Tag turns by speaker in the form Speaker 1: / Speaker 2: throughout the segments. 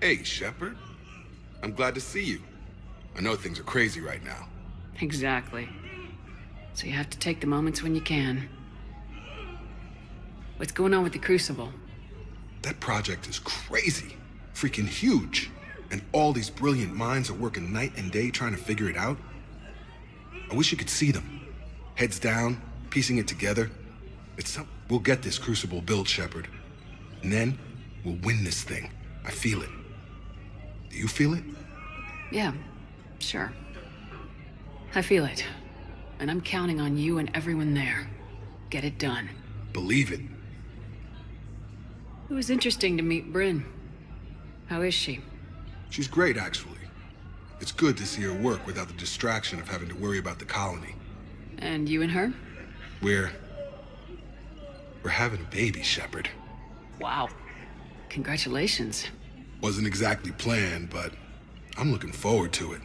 Speaker 1: Hey, Shepard. I'm glad to see you. I know things are crazy right now.
Speaker 2: Exactly. So you have to take the moments when you can. What's going on with the Crucible?
Speaker 1: That project is crazy. Freaking huge. And all these brilliant minds are working night and day trying to figure it out. I wish you could see them. Heads down, piecing it together. We'll get this Crucible built, Shepard. And then, we'll win this thing. I feel it. Do you feel it?
Speaker 2: Yeah, sure. I feel it. And I'm counting on you and everyone there. Get it done.
Speaker 1: Believe it.
Speaker 2: It was interesting to meet Bryn. How is she?
Speaker 1: She's great, actually. It's good to see her work without the distraction of having to worry about the colony.
Speaker 2: And you and her?
Speaker 1: We're having a baby, Shepard.
Speaker 2: Wow. Congratulations.
Speaker 1: Wasn't exactly planned, but I'm looking forward to it.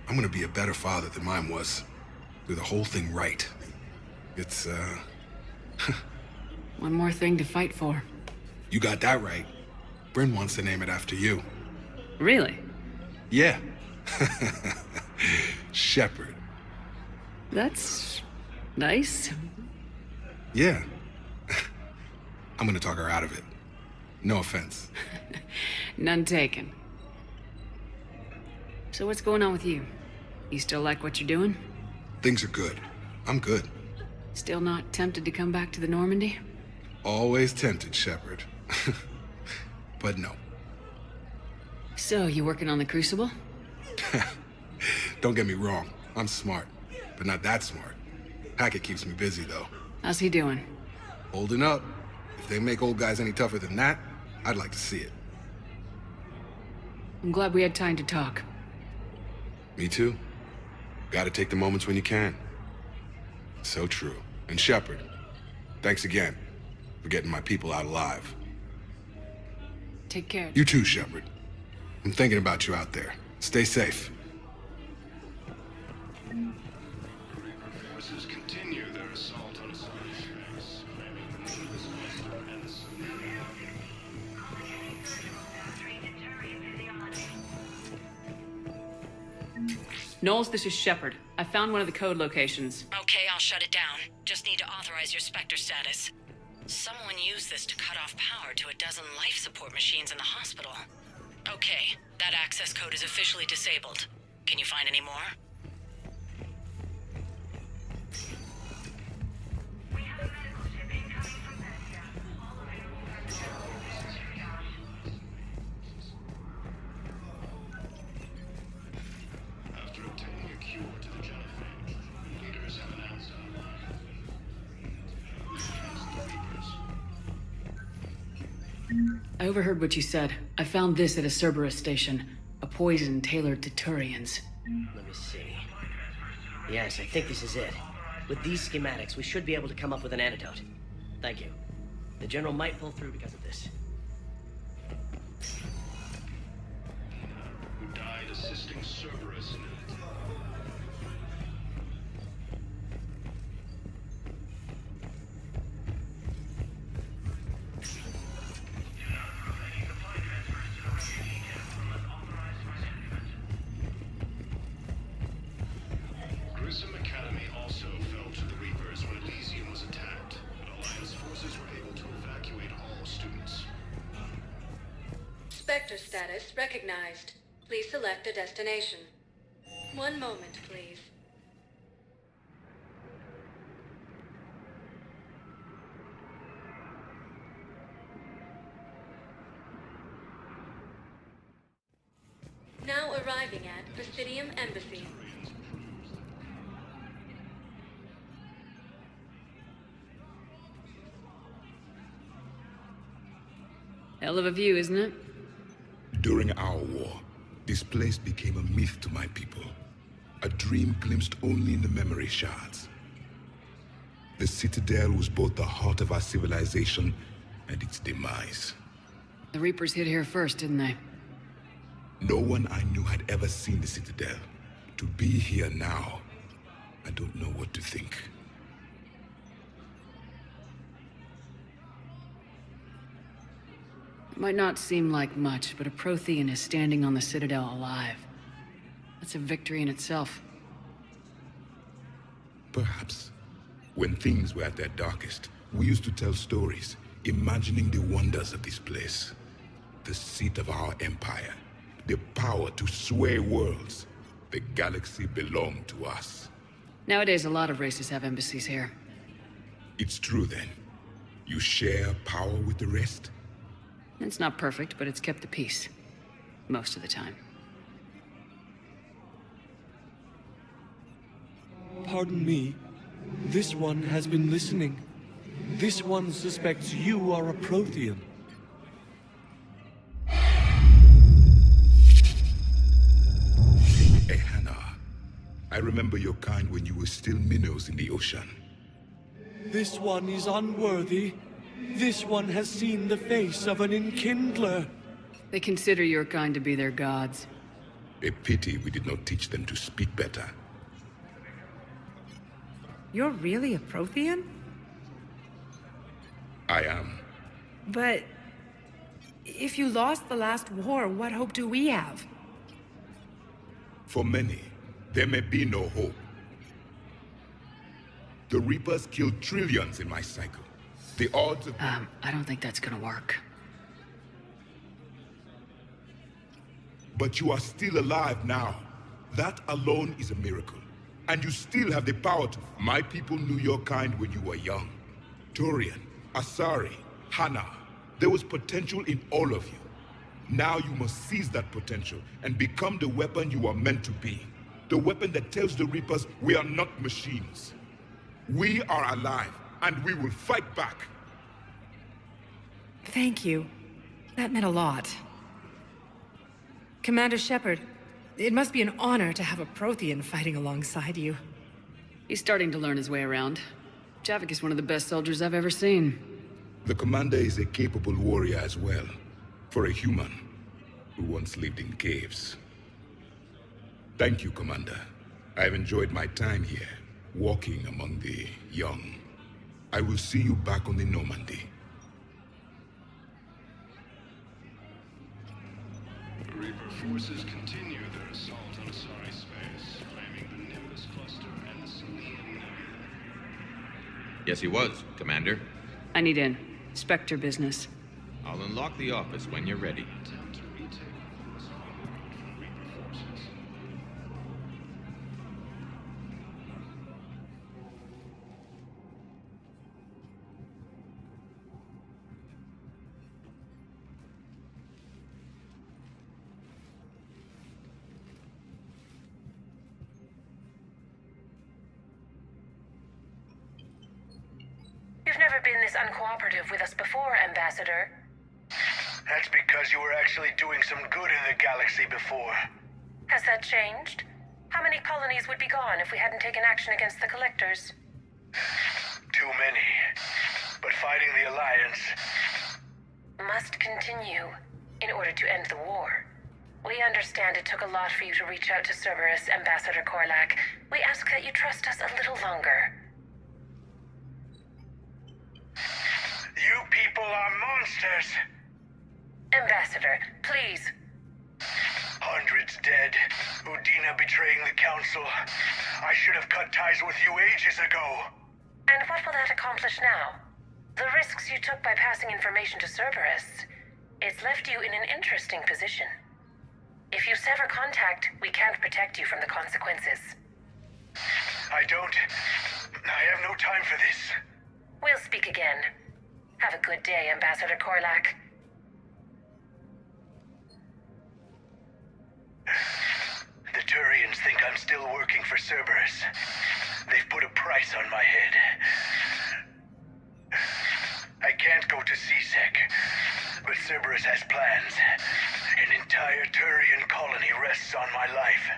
Speaker 1: I'm gonna be a better father than mine was. Do the whole thing right. It's,
Speaker 2: One more thing to fight for.
Speaker 1: You got that right. Bryn wants to name it after you.
Speaker 2: Really?
Speaker 1: Yeah. Shepard.
Speaker 2: That's nice.
Speaker 1: Yeah. I'm gonna talk her out of it. No offense.
Speaker 2: None taken. So what's going on with you? You still like what you're doing?
Speaker 1: Things are good. I'm good.
Speaker 2: Still not tempted to come back to the Normandy?
Speaker 1: Always tempted, Shepard. But no.
Speaker 2: So, you working on the Crucible?
Speaker 1: Don't get me wrong. I'm smart. But not that smart. Hackett keeps me busy, though.
Speaker 2: How's he doing?
Speaker 1: Holding up. If they make old guys any tougher than that, I'd like to see it.
Speaker 2: I'm glad we had time to talk.
Speaker 1: Me too. Gotta take the moments when you can. So true. And Shepard, thanks again for getting my people out alive.
Speaker 2: Take care.
Speaker 1: You too, Shepard. I'm thinking about you out there. Stay safe.
Speaker 3: Forces continue their assault on Science.
Speaker 2: Knowles, this is Shepard. I found one of the code locations.
Speaker 4: Okay, I'll shut it down. Just need to authorize your Spectre status. Someone used this to cut off power to a dozen life support machines in the hospital. Okay, that access code is officially disabled. Can you find any more?
Speaker 3: After obtaining a cure to the genophage, leaders have announced
Speaker 2: I overheard what you said. I found this at a Cerberus station. A poison tailored to Turians.
Speaker 5: Let me see. Yes, I think this is it. With these schematics, we should be able to come up with an antidote. Thank you. The General might pull through because of this.
Speaker 3: who died assisting Cerberus in an Grissom Academy also fell to the Reapers when Elysium was attacked, but Alliance forces were able to evacuate all students.
Speaker 6: Spectre status recognized. Please select a destination. One moment, please. Now arriving at Presidium Embassy.
Speaker 2: Hell of a view, isn't it?
Speaker 7: During our war, this place became a myth to my people. A dream glimpsed only in the memory shards. The Citadel was both the heart of our civilization and its demise.
Speaker 2: The Reapers hit here first, didn't they?
Speaker 7: No one I knew had ever seen the Citadel. To be here now, I don't know what to think.
Speaker 2: Might not seem like much, but a Prothean is standing on the Citadel alive. That's a victory in itself.
Speaker 7: Perhaps. When things were at their darkest, we used to tell stories, imagining the wonders of this place. The seat of our empire. The power to sway worlds. The galaxy belonged to us.
Speaker 2: Nowadays, a lot of races have embassies here.
Speaker 7: It's true then. You share power with the rest?
Speaker 2: It's not perfect, but it's kept the peace. Most of the time.
Speaker 8: Pardon me. This one has been listening. This one suspects you are a Prothean.
Speaker 7: Hannah. I remember your kind when you were still minnows in the ocean.
Speaker 8: This one is unworthy. This one has seen the face of an enkindler.
Speaker 2: They consider your kind to be their gods.
Speaker 7: A pity we did not teach them to speak better.
Speaker 9: You're really a Prothean?
Speaker 7: I am.
Speaker 9: But if you lost the last war, what hope do we have?
Speaker 7: For many, there may be no hope. The Reapers killed trillions in my cycle. The odds of...
Speaker 2: I don't think that's gonna work.
Speaker 7: But you are still alive now. That alone is a miracle. And you still have the power to... My people knew your kind when you were young. Turian, Asari, Hannah. There was potential in all of you. Now you must seize that potential and become the weapon you are meant to be. The weapon that tells the Reapers we are not machines. We are alive, and we will fight back.
Speaker 9: Thank you. That meant a lot. Commander Shepard, it must be an honor to have a Prothean fighting alongside you.
Speaker 2: He's starting to learn his way around. Javik is one of the best soldiers I've ever seen.
Speaker 7: The commander is a capable warrior as well. For a human who once lived in caves. Thank you, Commander. I've enjoyed my time here, walking among the young. I will see you back on the Normandy.
Speaker 3: Reaper forces continue their assault on Asari space, claiming the Nimbus cluster and the Selenium nebula.
Speaker 10: Yes, he was, Commander.
Speaker 2: I need in. Spectre business.
Speaker 10: I'll unlock the office when you're ready.
Speaker 3: Attempt to retake the from Reaper forces.
Speaker 4: You've never been this uncooperative with us before, Ambassador.
Speaker 3: That's because you were actually doing some good in the galaxy before.
Speaker 4: Has that changed? How many colonies would be gone if we hadn't taken action against the Collectors?
Speaker 3: Too many. But fighting the Alliance...
Speaker 4: Must continue in order to end the war. We understand it took a lot for you to reach out to Cerberus, Ambassador Korlak. We ask that you trust us a little longer.
Speaker 3: You people are monsters!
Speaker 4: Ambassador, please.
Speaker 3: Hundreds dead. Udina betraying the Council. I should have cut ties with you ages ago.
Speaker 4: And what will that accomplish now? The risks you took by passing information to Cerberus, it's left you in an interesting position. If you sever contact, we can't protect you from the consequences.
Speaker 3: I have no time for this.
Speaker 4: We'll speak again. Have a good day, Ambassador Korlak.
Speaker 3: The Turians think I'm still working for Cerberus. They've put a price on my head. I can't go to CSEC, but Cerberus has plans. An entire Turian colony rests on my life.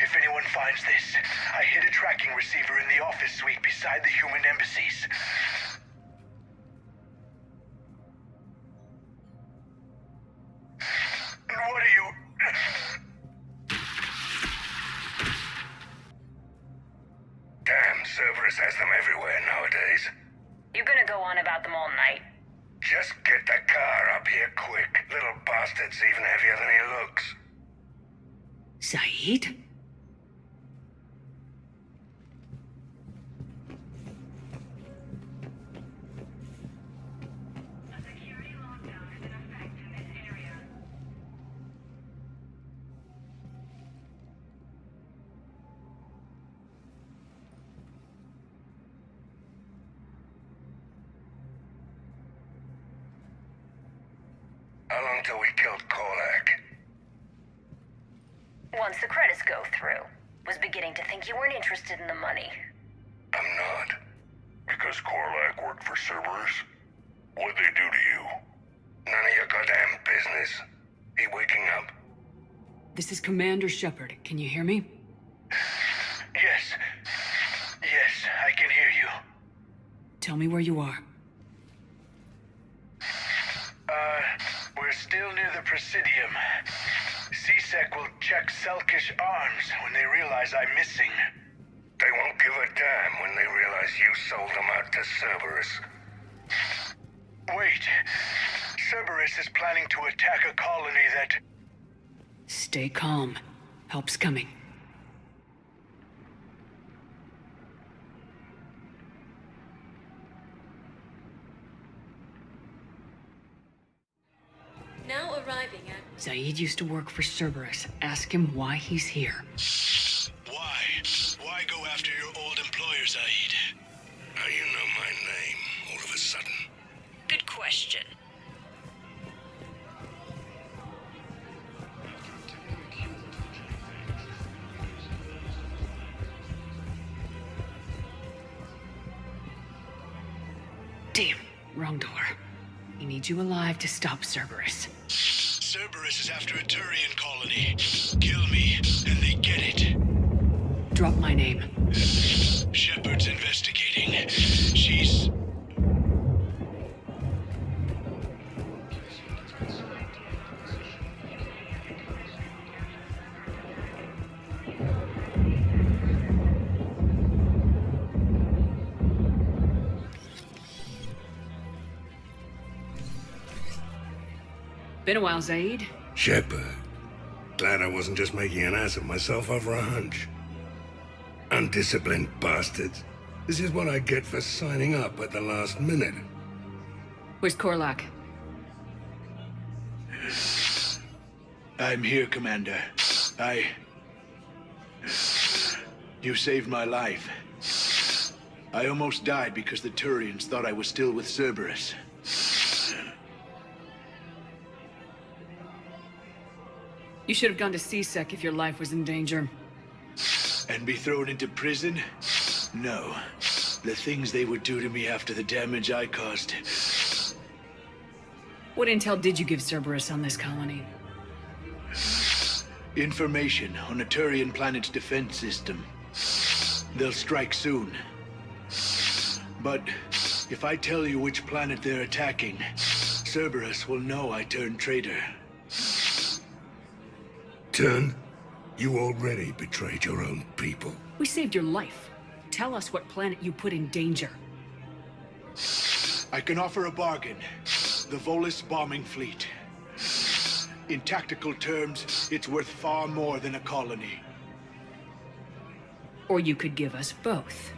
Speaker 3: If anyone finds this, I hid a tracking receiver in the office suite beside the human embassies. What are you...
Speaker 11: Damn, Cerberus has them everywhere nowadays.
Speaker 4: You gonna go on about them all night?
Speaker 3: Just get the car up here quick. Little bastard's even heavier than he looks.
Speaker 2: Saeed?
Speaker 3: How long till we killed Korlak?
Speaker 11: Once the credits go through. Was beginning to think you weren't interested in the money.
Speaker 3: I'm not. Because Korlak worked for Cerberus? What'd they do to you? None of your goddamn business. He waking up?
Speaker 2: This is Commander Shepard. Can you hear me?
Speaker 3: Yes. Yes, I can hear you.
Speaker 2: Tell me where you are.
Speaker 3: We're still near the Presidium. CSEC will check Selkish arms when they realize I'm missing. They won't give a damn when they realize you sold them out to Cerberus. Wait. Cerberus is planning to attack a colony that...
Speaker 2: Stay calm. Help's coming.
Speaker 6: Now arriving at...
Speaker 2: Saeed used to work for Cerberus. Ask him why he's here.
Speaker 3: Why? Why go after your old employer, Zaid? How you know my name all of a sudden?
Speaker 4: Good question.
Speaker 2: Damn, wrong door. He needs you alive to stop Cerberus.
Speaker 3: Cerberus is after a Turian colony. Kill me, and they get it.
Speaker 2: Drop my name.
Speaker 3: Shepard's investigating. She's...
Speaker 2: Been a while, Zaid.
Speaker 3: Shepard. Glad I wasn't just making an ass of myself over a hunch. Undisciplined bastards. This is what I get for signing up at the last minute.
Speaker 2: Where's Korlak?
Speaker 3: I'm here, Commander. You saved my life. I almost died because the Turians thought I was still with Cerberus.
Speaker 2: You should have gone to CSEC if your life was in danger.
Speaker 3: And be thrown into prison? No. The things they would do to me after the damage I caused.
Speaker 2: What intel did you give Cerberus on this colony?
Speaker 3: Information on a Turian planet's defense system. They'll strike soon. But if I tell you which planet they're attacking, Cerberus will know I turned traitor. Turn? You already betrayed your own people.
Speaker 2: We saved your life. Tell us what planet you put in danger.
Speaker 3: I can offer a bargain. The Volus bombing fleet. In tactical terms, it's worth far more than a colony.
Speaker 2: Or you could give us both.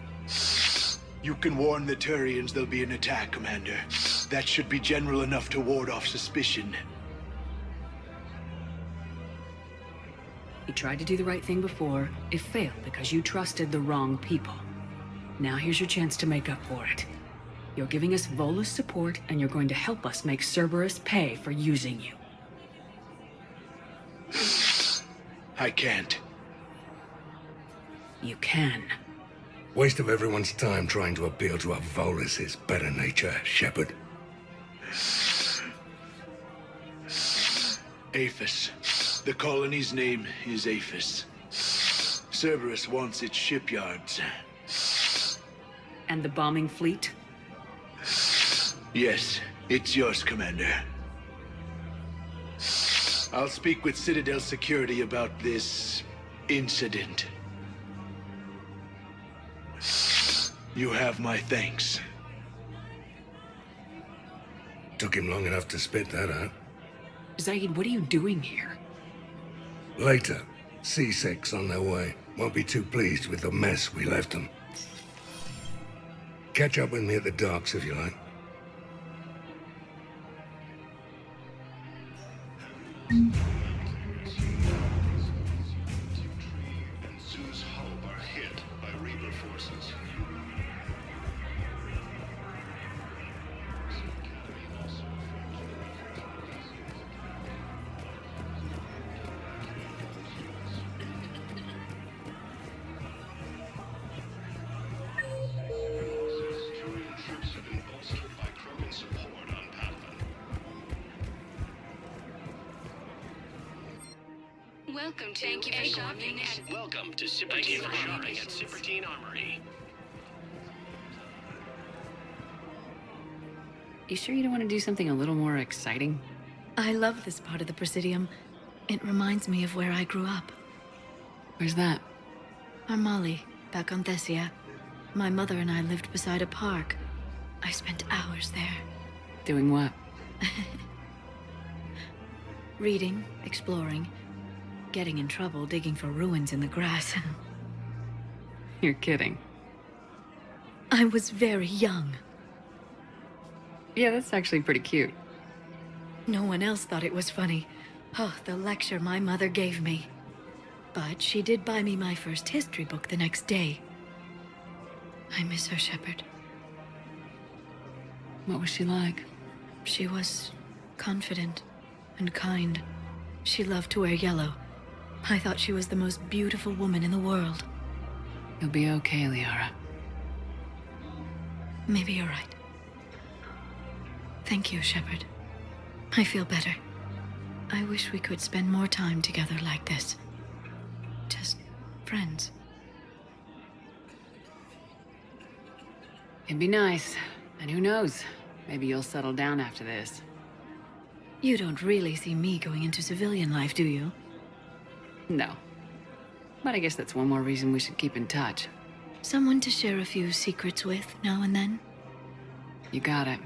Speaker 3: You can warn the Turians there'll be an attack, Commander. That should be general enough to ward off suspicion.
Speaker 2: You tried to do the right thing before. It failed because you trusted the wrong people. Now here's your chance to make up for it. You're giving us Volus support, and you're going to help us make Cerberus pay for using you.
Speaker 3: I can't.
Speaker 2: You can.
Speaker 3: Waste of everyone's time trying to appeal to a Volus's better nature, Shepard. Aphis. The colony's name is Aphis. Cerberus wants its shipyards.
Speaker 2: And the bombing fleet?
Speaker 3: Yes, it's yours, Commander. I'll speak with Citadel security about this incident. You have my thanks. Took him long enough to spit that out.
Speaker 2: Zaid, what are you doing here?
Speaker 3: Later, C6 on their way. Won't be too pleased with the mess we left them. Catch up with me at the docks if you like.
Speaker 12: Zoo's hull are hit by Reaper forces. Troops have been bolstered by Krogan support on Pathfinder.
Speaker 13: Welcome to Thank you for shopping at
Speaker 12: Welcome to Citadel shopping at Citadel Armory.
Speaker 2: You sure you don't want to do something a little more exciting?
Speaker 14: I love this part of the Presidium. It reminds me of where I grew up.
Speaker 2: Where's that?
Speaker 14: Armali, back on Thessia. My mother and I lived beside a park. I spent hours there.
Speaker 2: Doing what?
Speaker 14: Reading, exploring, getting in trouble digging for ruins in the grass.
Speaker 2: You're kidding.
Speaker 14: I was very young.
Speaker 2: Yeah, that's actually pretty cute.
Speaker 14: No one else thought it was funny. Oh, the lecture my mother gave me. But she did buy me my first history book the next day. I miss her, Shepard.
Speaker 2: What was she like?
Speaker 14: She was confident and kind. She loved to wear yellow. I thought she was the most beautiful woman in the world.
Speaker 2: You'll be okay, Liara.
Speaker 14: Maybe you're right. Thank you, Shepard. I feel better. I wish we could spend more time together like this. Just friends.
Speaker 2: It'd be nice. And who knows? Maybe you'll settle down after this.
Speaker 14: You don't really see me going into civilian life, do you?
Speaker 2: No. But I guess that's one more reason we should keep in touch.
Speaker 14: Someone to share a few secrets with now and then?
Speaker 2: You got it.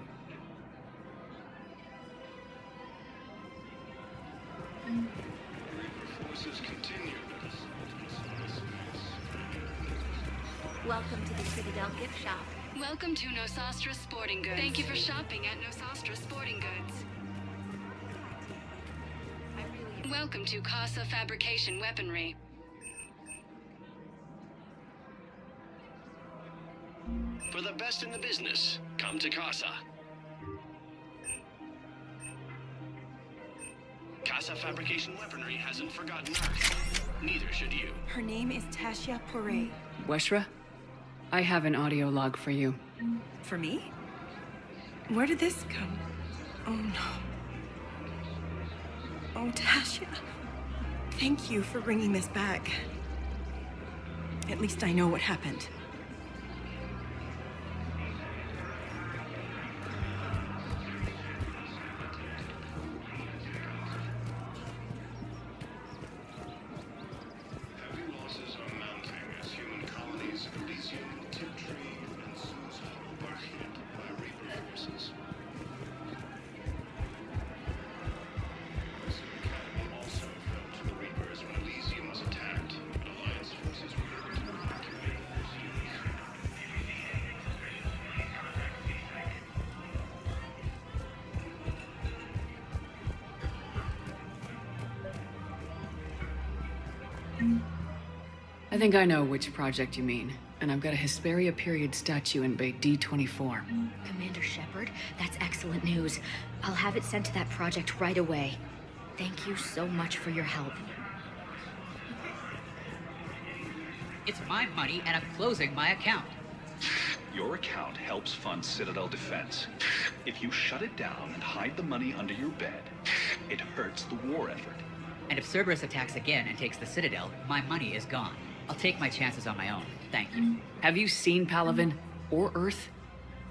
Speaker 11: Welcome to the Citadel gift shop.
Speaker 13: Welcome to Nosastra Sporting Goods. Thank you for shopping at Nosastra Sporting Goods. Welcome to Casa Fabrication Weaponry.
Speaker 12: For the best in the business, come to Casa. Casa Fabrication Weaponry hasn't forgotten Earth. Neither should you.
Speaker 15: Her name is Tasha Poray.
Speaker 2: Weshra, I have an audio log for you.
Speaker 15: For me? Where did this come? Oh no. Oh, Tasha. Thank you for bringing this back. At least I know what happened.
Speaker 2: I think I know which project you mean, and I've got a Hesperia period statue in Bay D24.
Speaker 11: Commander Shepard, that's excellent news. I'll have it sent to that project right away. Thank you so much for your help.
Speaker 16: It's my money, and I'm closing my account.
Speaker 17: Your account helps fund Citadel defense. If you shut it down and hide the money under your bed, it hurts the war effort.
Speaker 16: And if Cerberus attacks again and takes the Citadel, my money is gone. I'll take my chances on my own. Thank you.
Speaker 2: Have you seen Palaven or Earth?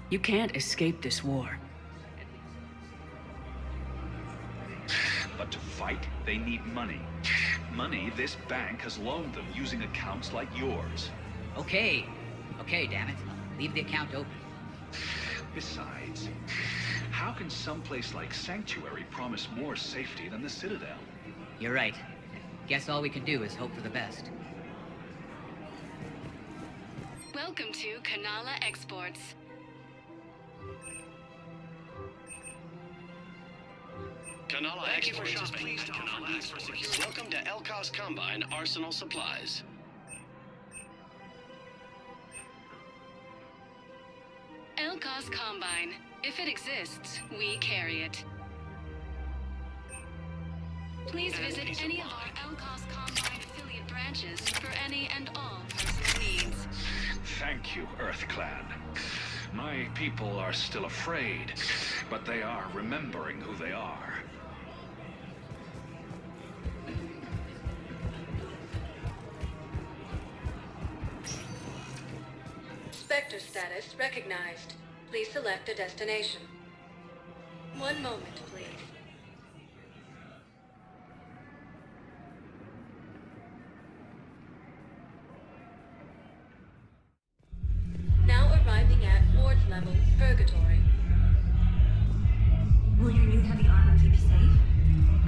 Speaker 2: You can't escape this war.
Speaker 17: But to fight, they need money. Money this bank has loaned them using accounts like yours.
Speaker 16: Okay, damn it. Leave the account open.
Speaker 17: Besides, How can someplace like Sanctuary promise more safety than the Citadel?
Speaker 16: You're right. Guess all we can do is hope for the best.
Speaker 13: Welcome to Kanala Exports.
Speaker 12: Kanala Exports is pleased to offer needs for security. Welcome to Elkos Combine Arsenal Supplies.
Speaker 13: Elkos Combine. If it exists, we carry it. Please visit any of our Elkos Combine affiliate branches for any and all personal needs.
Speaker 17: Thank you, Earth Clan. My people are still afraid, but they are remembering who they are.
Speaker 6: Spectre status recognized. Please select a destination. One moment, please. Now arriving at Ward's level, Purgatory.
Speaker 11: Will your new heavy armor keep you safe?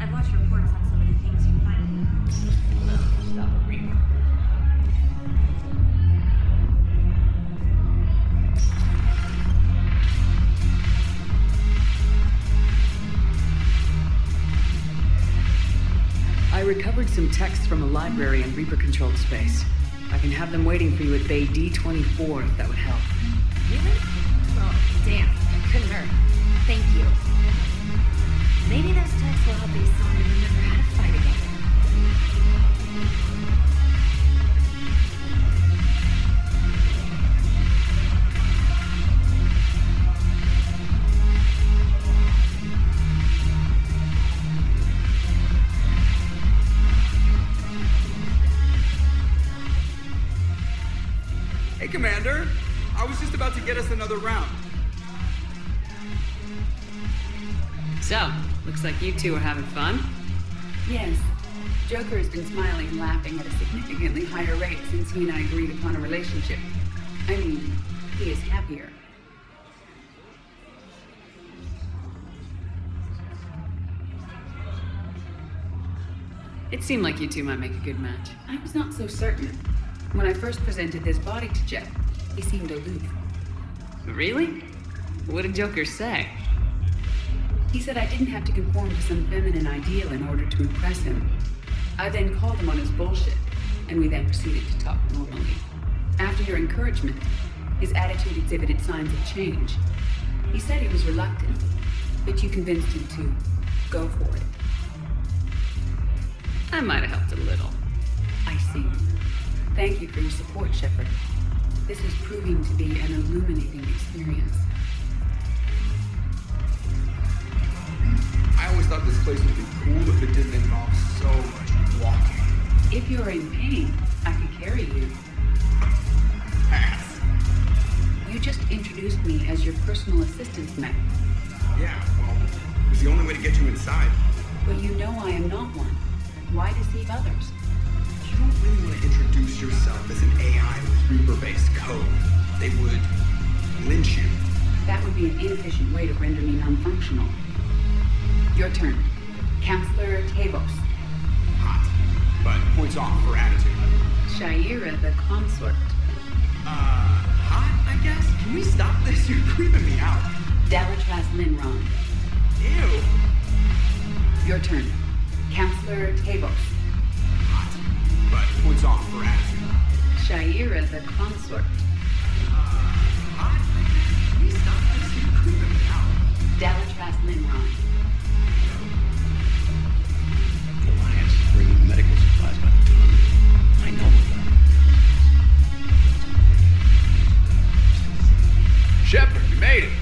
Speaker 11: I've watched reports on some of the things you find.
Speaker 16: Stop a Reaper.
Speaker 2: I recovered some texts from a library in Reaper-controlled space. I can have them waiting for you at Bay D24 if that would help.
Speaker 11: Really? Well, damn. Couldn't hurt. Thank you. Maybe those texts will help Asan remember how to fight again.
Speaker 18: Hey, Commander. I was just about to get us another round.
Speaker 2: So, looks like you two are having fun. Yes. Joker has been smiling and laughing at a significantly higher rate since he and I agreed upon a relationship. I mean, he is happier. It seemed like you two might make a good match. I was not so certain. When I first presented this body to Jeff, he seemed aloof. Really? What did Joker say? He said I didn't have to conform to some feminine ideal in order to impress him. I then called him on his bullshit, and we then proceeded to talk normally. After your encouragement, his attitude exhibited signs of change. He said he was reluctant, but you convinced him to go for it. I might have helped a little. I see. Thank you for your support, Shepard. This is proving to be an illuminating experience.
Speaker 18: I always thought this place would be cool if it didn't involve so much walking.
Speaker 2: If you're in pain, I could carry you.
Speaker 18: Pass.
Speaker 2: You just introduced me as your personal assistance mech.
Speaker 18: Yeah, well, it was the only way to get you inside.
Speaker 2: But you know I am not one. Why deceive others?
Speaker 18: You don't really want to introduce yourself as an AI with Reaper-based code. They would lynch you.
Speaker 2: That would be an inefficient way to render me non-functional. Your turn. Counselor Tavos.
Speaker 18: Hot, but points off for attitude.
Speaker 2: Shaira the consort.
Speaker 18: Hot, I guess? Can we stop this? You're creeping me out.
Speaker 2: Dalatras Linron.
Speaker 18: Ew.
Speaker 2: Your turn. Counselor Tavos.
Speaker 18: Hot, but points off for attitude.
Speaker 2: Shaira the consort.
Speaker 18: Hot, I guess? Can we stop this? You're creeping me out.
Speaker 2: Dalatras Linron.
Speaker 19: The Alliance is bringing medical supplies by the ton. I know that.
Speaker 18: Shepard, you made it.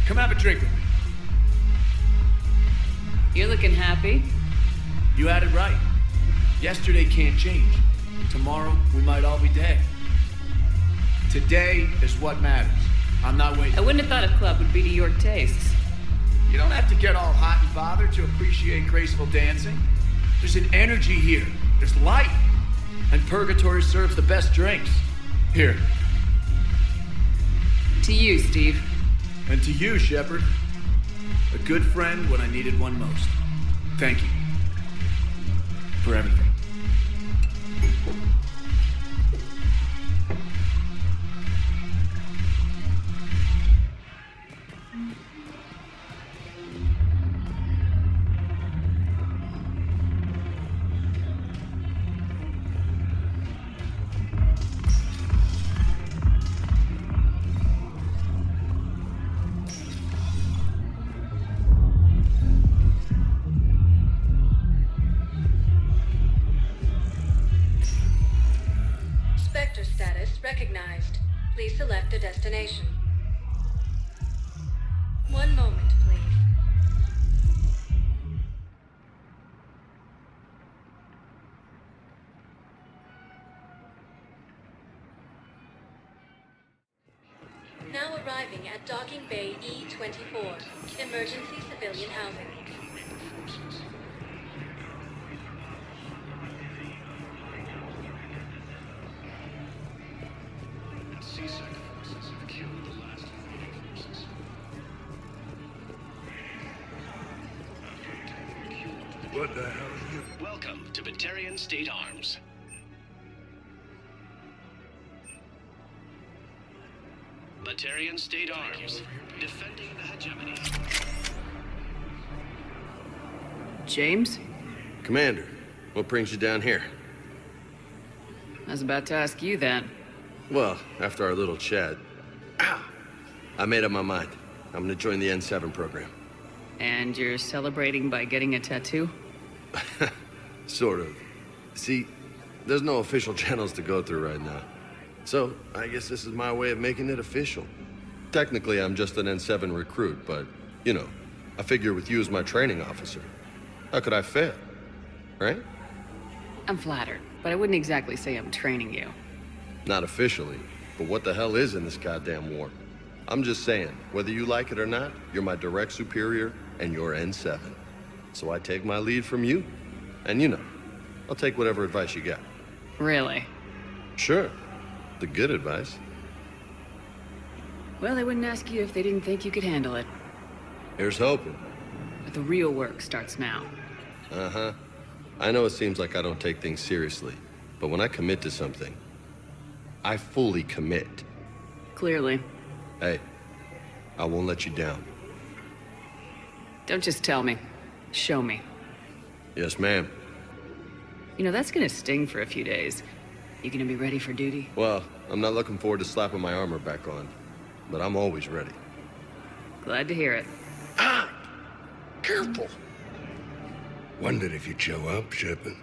Speaker 18: Come have a drink with me.
Speaker 2: You're looking happy.
Speaker 20: You had it right. Yesterday can't change. Tomorrow, we might all be dead. Today is what matters. I'm not waiting.
Speaker 2: I wouldn't have thought a club would be to your tastes.
Speaker 20: You don't have to get all hot and bothered to appreciate graceful dancing. There's an energy here. There's light. And Purgatory serves the best drinks. Here.
Speaker 2: To you, Steve.
Speaker 20: And to you, Shepard. A good friend when I needed one most. Thank you. For everything.
Speaker 6: Spectre status recognized. Please select a destination. One moment, please. Now arriving at Docking Bay E-24, emergency civilian housing.
Speaker 3: What the hell are you?
Speaker 12: Welcome to Batarian State Arms. Batarian State Arms, defending the hegemony.
Speaker 2: James?
Speaker 21: Commander, what brings you down here?
Speaker 2: I was about to ask you that.
Speaker 21: Well, after our little chat, I made up my mind. I'm gonna join the N7 program.
Speaker 2: And you're celebrating by getting a tattoo?
Speaker 21: Sort of. See, there's no official channels to go through right now. So, I guess this is my way of making it official. Technically, I'm just an N7 recruit, but, you know, I figure with you as my training officer, how could I fail? Right?
Speaker 2: I'm flattered, but I wouldn't exactly say I'm training you.
Speaker 21: Not officially, but what the hell is in this goddamn war? I'm just saying, whether you like it or not, you're my direct superior, and you're N7. So I take my lead from you. And you know, I'll take whatever advice you got.
Speaker 2: Really?
Speaker 21: Sure. The good advice.
Speaker 2: Well, they wouldn't ask you if they didn't think you could handle it.
Speaker 21: Here's hoping.
Speaker 2: But the real work starts now.
Speaker 21: Uh-huh. I know it seems like I don't take things seriously, but when I commit to something, I fully commit.
Speaker 2: Clearly.
Speaker 21: Hey, I won't let you down.
Speaker 2: Don't just tell me. Show me.
Speaker 21: Yes, ma'am.
Speaker 2: You know, that's gonna sting for a few days. You gonna be ready for duty?
Speaker 21: Well, I'm not looking forward to slapping my armor back on, but I'm always ready.
Speaker 2: Glad to hear it.
Speaker 3: Ah! Careful! Wondered if you'd show up, Shepard.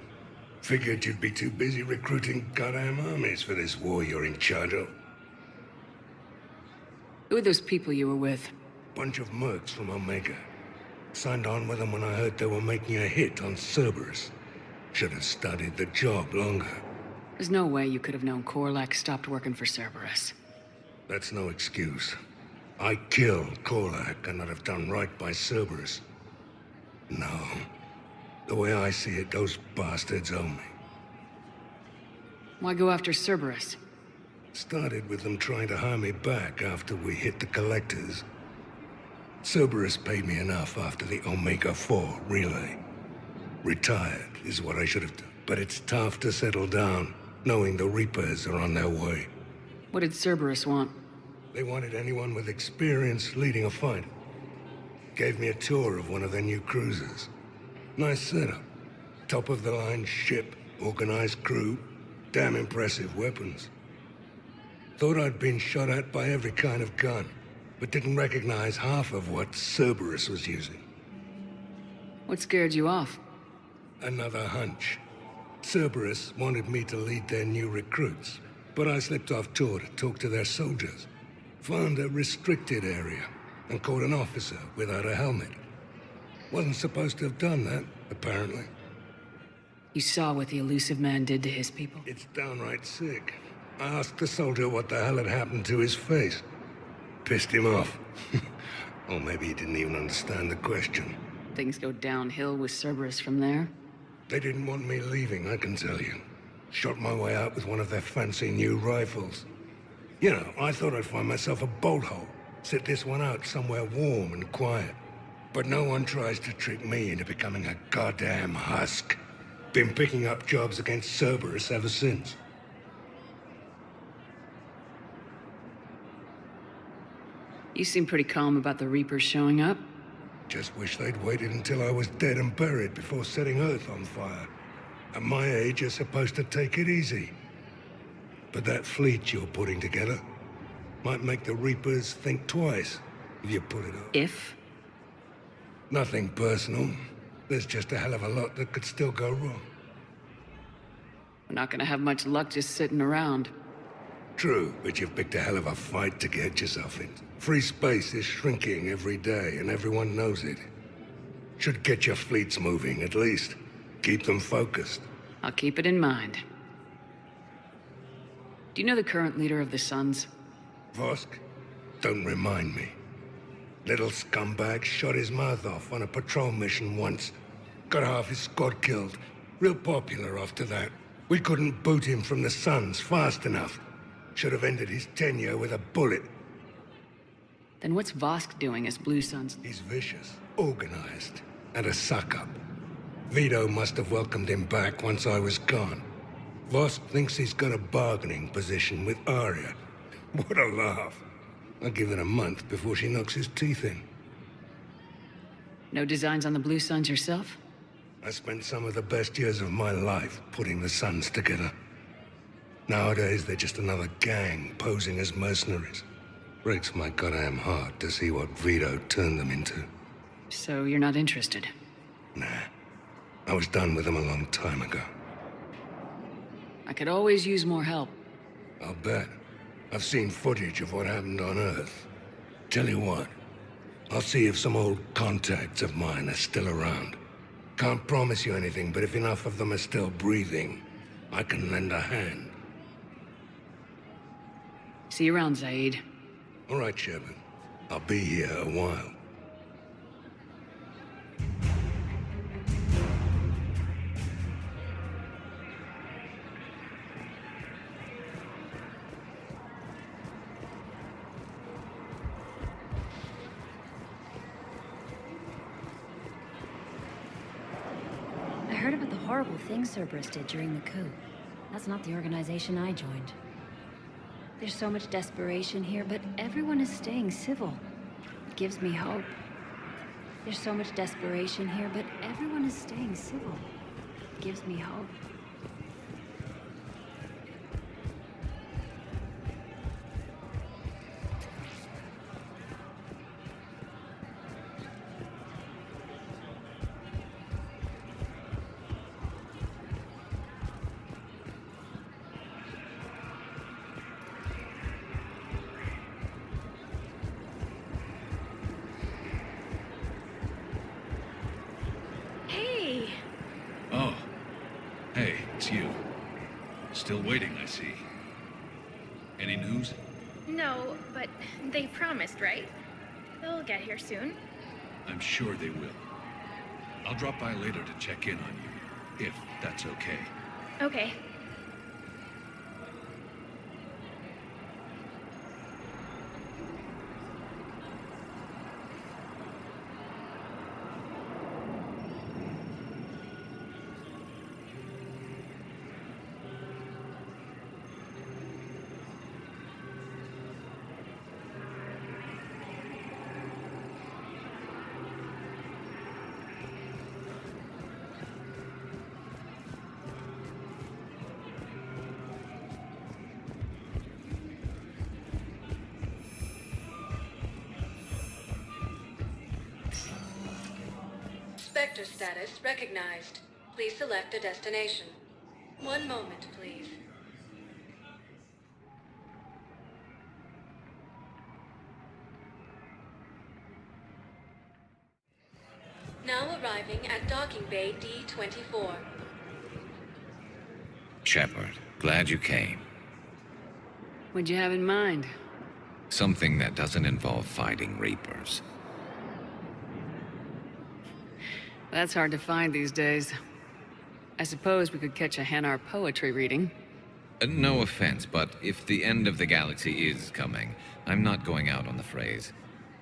Speaker 3: Figured you'd be too busy recruiting goddamn armies for this war you're in charge of.
Speaker 2: Who are those people you were with?
Speaker 3: Bunch of mercs from Omega. Signed on with them when I heard they were making a hit on Cerberus. Should have studied the job longer.
Speaker 2: There's no way you could have known Korlak stopped working for Cerberus.
Speaker 3: That's no excuse. I killed Korlak and I'd have done right by Cerberus. No. The way I see it, those bastards owe me.
Speaker 2: Why go after Cerberus?
Speaker 3: Started with them trying to hire me back after we hit the collectors. Cerberus paid me enough after the Omega-4 relay. Retired is what I should have done. But it's tough to settle down, knowing the Reapers are on their way.
Speaker 2: What did Cerberus want?
Speaker 3: They wanted anyone with experience leading a fight. Gave me a tour of one of their new cruisers. Nice setup. Top-of-the-line ship, organized crew, damn impressive weapons. Thought I'd been shot at by every kind of gun, but didn't recognize half of what Cerberus was using.
Speaker 2: What scared you off?
Speaker 3: Another hunch. Cerberus wanted me to lead their new recruits, but I slipped off tour to talk to their soldiers. Found a restricted area, and caught an officer without a helmet. Wasn't supposed to have done that, apparently.
Speaker 2: You saw what the elusive man did to his people?
Speaker 3: It's downright sick. I asked the soldier what the hell had happened to his face. Pissed him off. Or maybe he didn't even understand the question.
Speaker 2: Things go downhill with Cerberus from there?
Speaker 3: They didn't want me leaving, I can tell you. Shot my way out with one of their fancy new rifles. You know, I thought I'd find myself a bolt hole. Sit this one out somewhere warm and quiet.
Speaker 1: But no one tries to trick me into becoming a goddamn husk. Been picking up jobs against Cerberus ever since.
Speaker 2: You seem pretty calm about the Reapers showing up.
Speaker 1: Just wish they'd waited until I was dead and buried before setting Earth on fire. At my age, you're supposed to take it easy. But that fleet you're putting together might make the Reapers think twice if you put it up.
Speaker 2: If?
Speaker 1: Nothing personal. There's just a hell of a lot that could still go wrong.
Speaker 2: We're not gonna have much luck just sitting around.
Speaker 1: True, but you've picked a hell of a fight to get yourself in. Free space is shrinking every day, and everyone knows it. Should get your fleets moving, at least. Keep them focused.
Speaker 2: I'll keep it in mind. Do you know the current leader of the Suns?
Speaker 1: Vosk? Don't remind me. Little scumbag shot his mouth off on a patrol mission once. Got half his squad killed. Real popular after that. We couldn't boot him from the Suns fast enough. Should have ended his tenure with a bullet.
Speaker 2: Then what's Vosk doing as Blue Suns?
Speaker 1: He's vicious, organized, and a suck-up. Vito must have welcomed him back once I was gone. Vosk thinks he's got a bargaining position with Arya. What a laugh. I'll give it a month before she knocks his teeth in.
Speaker 2: No designs on the Blue Suns yourself?
Speaker 1: I spent some of the best years of my life putting the Suns together. Nowadays, they're just another gang posing as mercenaries. Breaks my goddamn heart to see what Vito turned them into.
Speaker 2: So you're not interested?
Speaker 1: Nah. I was done with them a long time ago.
Speaker 2: I could always use more help.
Speaker 1: I'll bet. I've seen footage of what happened on Earth. Tell you what, I'll see if some old contacts of mine are still around. Can't promise you anything, but if enough of them are still breathing, I can lend a hand.
Speaker 2: See you around, Zaid.
Speaker 1: All right, Shepard. I'll be here a while.
Speaker 11: I heard about the horrible things Cerberus did during the coup. That's not the organization I joined. There's so much desperation here, but everyone is staying civil. It gives me hope. There's so much desperation here, but everyone is staying civil. It gives me hope.
Speaker 17: Hey, it's you. Still waiting, I see. Any news?
Speaker 22: No, but they promised, right? They'll get here soon.
Speaker 17: I'm sure they will. I'll drop by later to check in on you, if that's okay.
Speaker 22: Okay.
Speaker 6: Spectre status recognized. Please select a destination. One moment, please. Now arriving at docking bay D-24.
Speaker 23: Shepard, glad you came.
Speaker 2: What'd you have in mind?
Speaker 23: Something that doesn't involve fighting Reapers.
Speaker 2: That's hard to find these days. I suppose we could catch a Hanar poetry reading.
Speaker 23: No offense, but if the end of the galaxy is coming, I'm not going out on the phrase.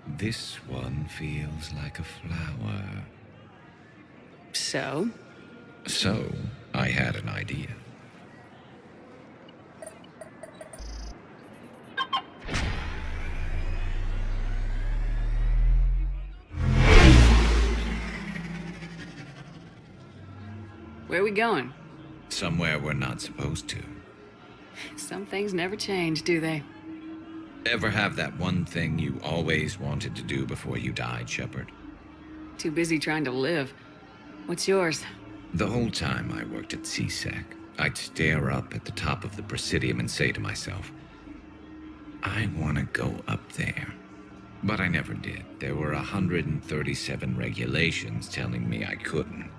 Speaker 23: This one feels like a flower.
Speaker 2: So?
Speaker 23: So, I had an idea.
Speaker 2: Where are we going?
Speaker 23: Somewhere we're not supposed to.
Speaker 2: Some things never change, do they?
Speaker 23: Ever have that one thing you always wanted to do before you died, Shepard?
Speaker 2: Too busy trying to live. What's yours?
Speaker 23: The whole time I worked at CSEC, I'd stare up at the top of the Presidium and say to myself, I want to go up there. But I never did. There were 137 regulations telling me I couldn't.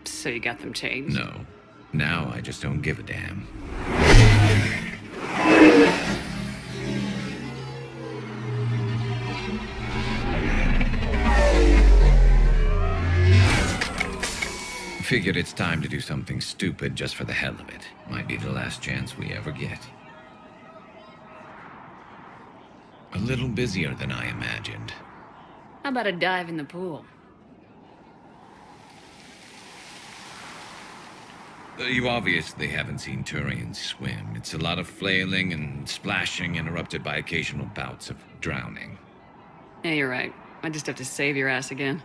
Speaker 2: So you got them changed?
Speaker 23: No. Now I just don't give a damn. Figured it's time to do something stupid just for the hell of it. Might be the last chance we ever get. A little busier than I imagined.
Speaker 2: How about a dive in the pool?
Speaker 23: You obviously haven't seen Turians swim. It's a lot of flailing and splashing, interrupted by occasional bouts of drowning.
Speaker 2: Yeah, you're right. I just have to save your ass again.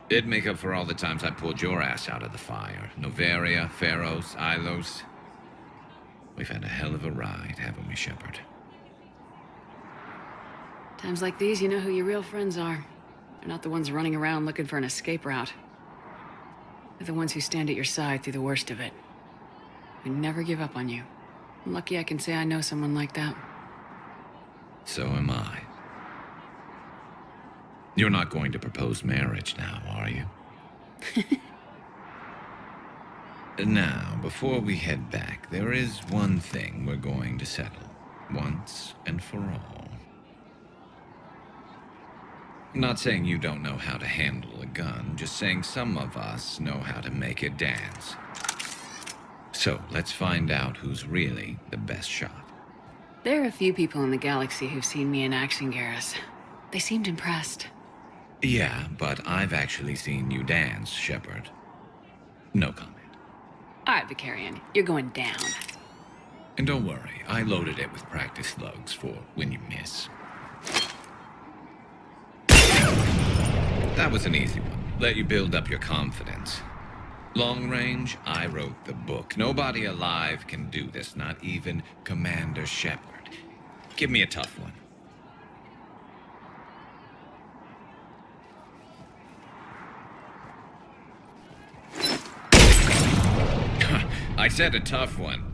Speaker 23: It'd make up for all the times I pulled your ass out of the fire. Noveria, Pharos, Ilos. We've had a hell of a ride, haven't we, Shepard?
Speaker 2: Times like these, you know who your real friends are. They're not the ones running around looking for an escape route. They're the ones who stand at your side through the worst of it. Who never give up on you. I'm lucky I can say I know someone like that.
Speaker 23: So am I. You're not going to propose marriage now, are you? Now, before we head back, there is one thing we're going to settle, once and for all. Not saying you don't know how to handle a gun, just saying some of us know how to make it dance. So, let's find out who's really the best shot.
Speaker 2: There are a few people in the galaxy who've seen me in action, Garrus. They seemed impressed.
Speaker 23: Yeah, but I've actually seen you dance, Shepard. No comment.
Speaker 2: All right, Vicarian, you're going down.
Speaker 23: And don't worry, I loaded it with practice slugs for when you miss. That was an easy one. Let you build up your confidence. Long range, I wrote the book. Nobody alive can do this, not even Commander Shepard. Give me a tough one. I said a tough one.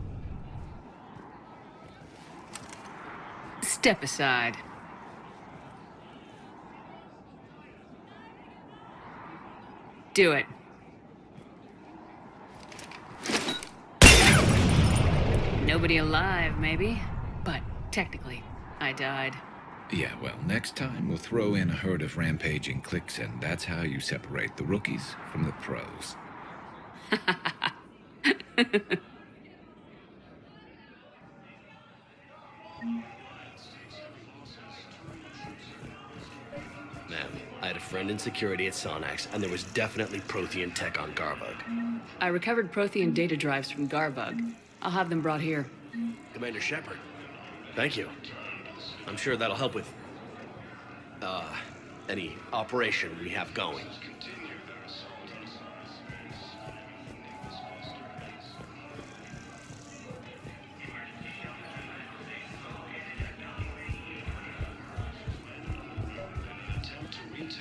Speaker 2: Step aside. Do it. Nobody alive, maybe. But technically, I died.
Speaker 23: Yeah, well, next time we'll throw in a herd of rampaging cliques, and that's how you separate the rookies from the pros.
Speaker 12: Ma'am, I had a friend in security at Sonax, and there was definitely Prothean tech on Garbug.
Speaker 2: I recovered Prothean data drives from Garbug. I'll have them brought here.
Speaker 12: Commander Shepard, thank you. I'm sure that'll help with, any operation we have going.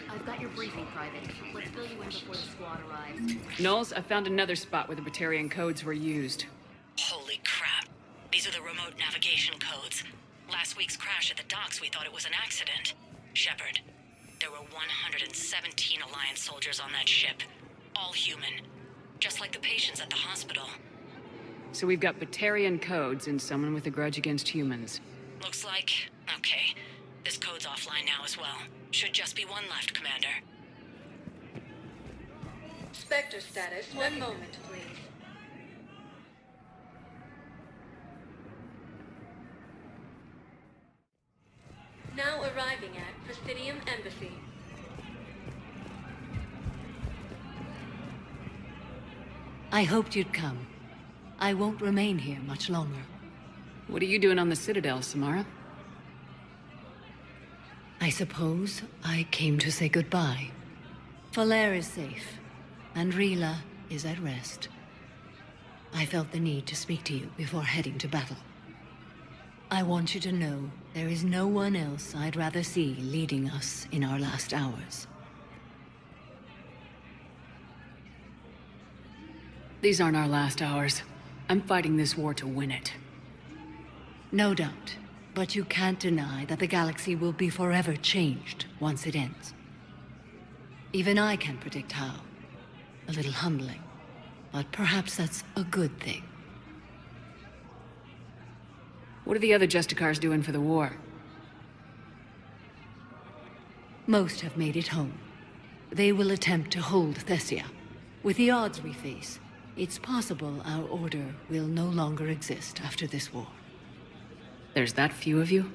Speaker 11: I've got your briefing, Private. Let's fill you in before the squad arrives.
Speaker 2: Knowles, I found another spot where the Batarian codes were used.
Speaker 4: Holy crap. These are the remote navigation codes. Last week's crash at the docks, we thought it was an accident. Shepard, there were 117 Alliance soldiers on that ship. All human. Just like the patients at the hospital.
Speaker 2: So we've got Batarian codes and someone with a grudge against humans.
Speaker 4: Looks like... okay. This code's offline now as well. Should just be one left, Commander.
Speaker 6: Spectre status, 1 moment, please. Now arriving at
Speaker 14: I hoped you'd come. I won't remain here much longer.
Speaker 2: What are you doing on the Citadel, Samara?
Speaker 14: I suppose I came to say goodbye. Falair is safe, and Rila is at rest. I felt the need to speak to you before heading to battle. I want you to know there is no one else I'd rather see leading us in our last hours.
Speaker 2: These aren't our last hours. I'm fighting this war to win it.
Speaker 14: No doubt. But you can't deny that the galaxy will be forever changed once it ends. Even I can't predict how. A little humbling. But perhaps that's a good thing.
Speaker 2: What are the other Justicars doing for the war?
Speaker 14: Most have made it home. They will attempt to hold Thessia. With the odds we face, it's possible our order will no longer exist after this war.
Speaker 2: There's that few of you?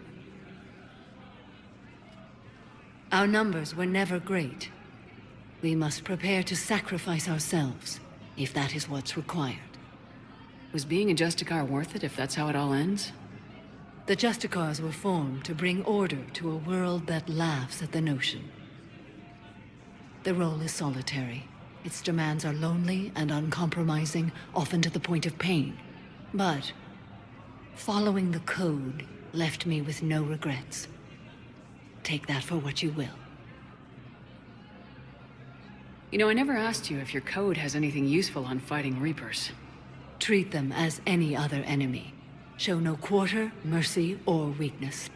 Speaker 14: Our numbers were never great. We must prepare to sacrifice ourselves, if that is what's required.
Speaker 2: Was being a Justicar worth it if that's how it all ends?
Speaker 14: The Justicars were formed to bring order to a world that laughs at the notion. The role is solitary. Its demands are lonely and uncompromising, often to the point of pain. But following the code left me with no regrets. Take that for what you will.
Speaker 2: You know, I never asked you if your code has anything useful on fighting Reapers.
Speaker 14: Treat them as any other enemy. Show no quarter, mercy, or weakness.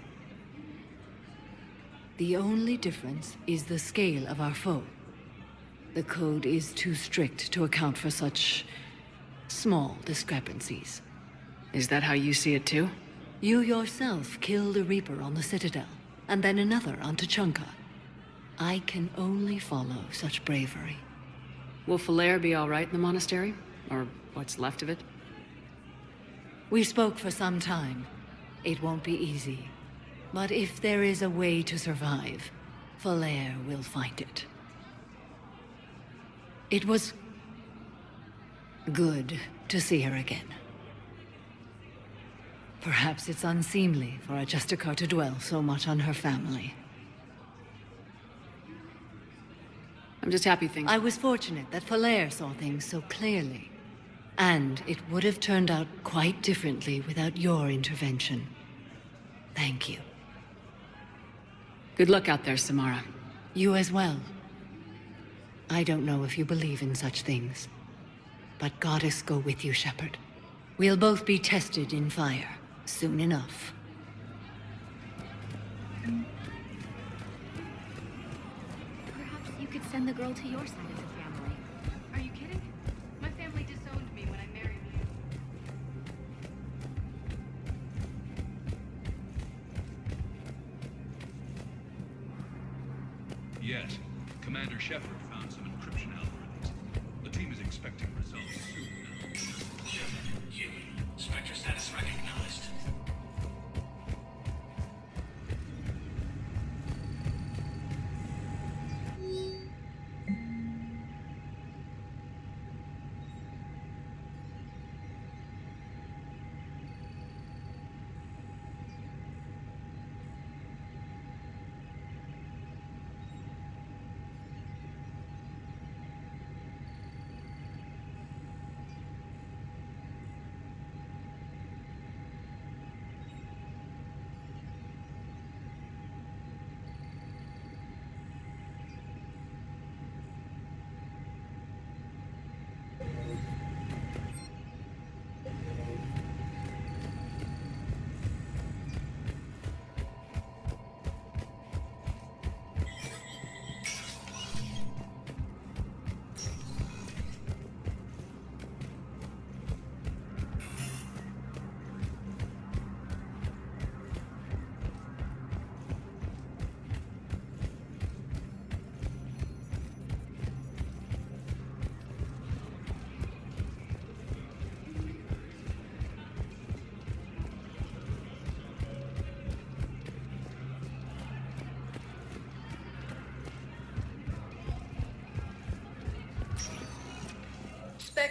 Speaker 14: The only difference is the scale of our foe. The code is too strict to account for such small discrepancies.
Speaker 2: Is that how you see it too?
Speaker 14: You yourself killed a Reaper on the Citadel, and then another on Tuchanka. I can only follow such bravery.
Speaker 2: Will Falair be all right in the monastery? Or what's left of it?
Speaker 14: We spoke for some time. It won't be easy. But if there is a way to survive, Falair will find it. It was good to see her again. Perhaps it's unseemly for a Justicar to dwell so much on her family.
Speaker 2: I'm just happy things...
Speaker 14: I was fortunate that Falair saw things so clearly. And it would have turned out quite differently without your intervention. Thank you.
Speaker 2: Good luck out there, Samara.
Speaker 14: You as well. I don't know if you believe in such things, but Goddess go with you, Shepard. We'll both be tested in fire, soon enough.
Speaker 13: Perhaps you could send the girl to your side of the family.
Speaker 6: Are you kidding? My family disowned me when I married you.
Speaker 17: Yes. Commander Shepard found some encryption algorithms. The team is expecting results soon.
Speaker 12: Spectre status recognized.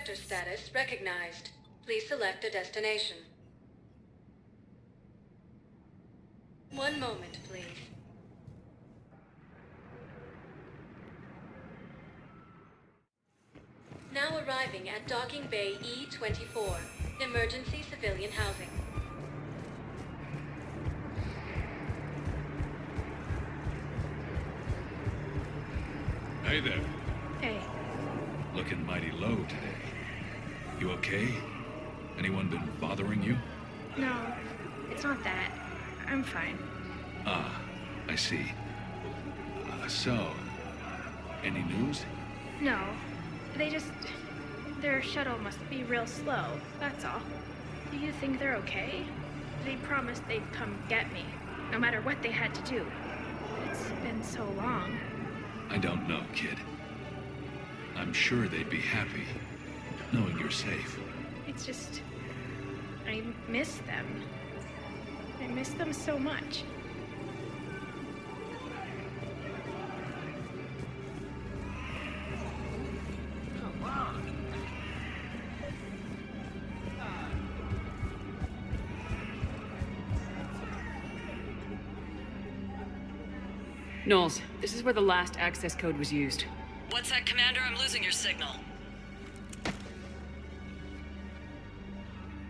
Speaker 6: Spectre status recognized. Please select a destination. One moment, please. Now arriving at Docking Bay E-24, emergency civilian housing.
Speaker 17: Hey there.
Speaker 22: Hey.
Speaker 17: Looking mighty low today. You okay? Anyone been bothering you?
Speaker 22: No, it's not that. I'm fine.
Speaker 17: Ah, I see. So, any news?
Speaker 22: No. Their shuttle must be real slow, that's all. Do you think they're okay? They promised they'd come get me, no matter what they had to do. It's been so long.
Speaker 17: I don't know, kid. I'm sure they'd be happy, knowing you're safe.
Speaker 22: It's just... I miss them. I miss them so much.
Speaker 2: Knowles, this is where the last access code was used.
Speaker 4: What's that, Commander? I'm losing your signal.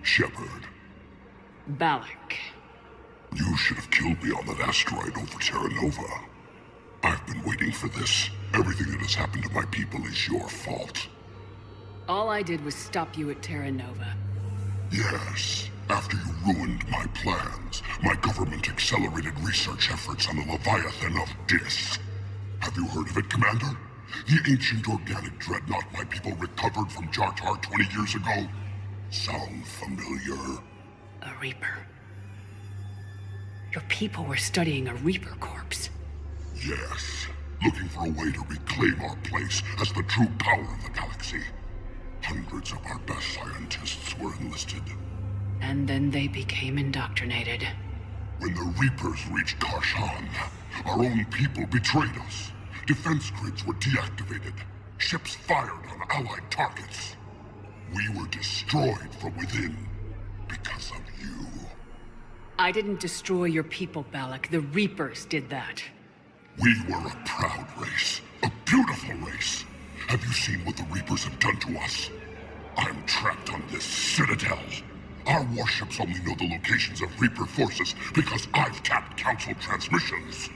Speaker 7: Shepard.
Speaker 2: Balak.
Speaker 7: You should have killed me on that asteroid over Terra Nova. I've been waiting for this. Everything that has happened to my people is your fault.
Speaker 2: All I did was stop you at Terra Nova.
Speaker 7: Yes. After you ruined my plans, my government accelerated research efforts on the Leviathan of Dis. Have you heard of it, Commander? The ancient organic dreadnought my people recovered from Jar Jar 20 years ago? Sound familiar?
Speaker 2: A Reaper. Your people were studying a Reaper corpse.
Speaker 7: Yes. Looking for a way to reclaim our place as the true power of the galaxy. Hundreds of our best scientists were enlisted.
Speaker 2: And then they became indoctrinated.
Speaker 7: When the Reapers reached Karshan, our own people betrayed us. Defense grids were deactivated. Ships fired on Allied targets. We were destroyed from within because of you.
Speaker 2: I didn't destroy your people, Balak. The Reapers did that.
Speaker 7: We were a proud race. A beautiful race. Have you seen what the Reapers have done to us? I'm trapped on this Citadel. Our warships only know the locations of Reaper forces because I've tapped Council transmissions.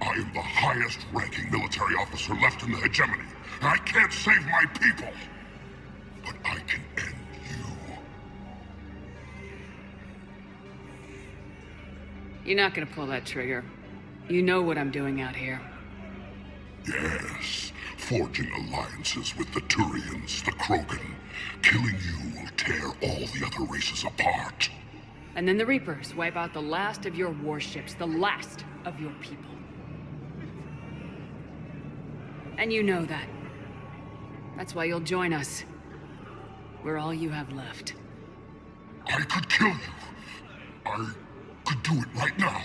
Speaker 7: I am the highest-ranking military officer left in the hegemony, and I can't save my people. But I can end you.
Speaker 2: You're not gonna pull that trigger. You know what I'm doing out here.
Speaker 7: Yes, forging alliances with the Turians, the Krogan. Killing you will tear all the other races apart.
Speaker 2: And then the Reapers wipe out the last of your warships, the last of your people. And you know that. That's why you'll join us. We're all you have left.
Speaker 7: I could kill you. I could do it right now.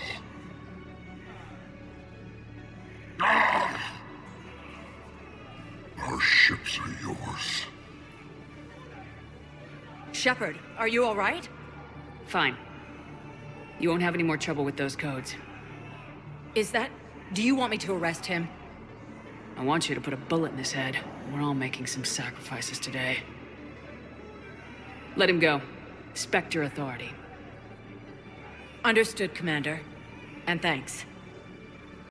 Speaker 7: Ah! Our ships are yours.
Speaker 14: Shepard, are you all right?
Speaker 2: Fine. You won't have any more trouble with those codes.
Speaker 14: Do you want me to arrest him?
Speaker 2: I want you to put a bullet in his head. We're all making some sacrifices today. Let him go. Spectre authority.
Speaker 14: Understood, Commander. And thanks.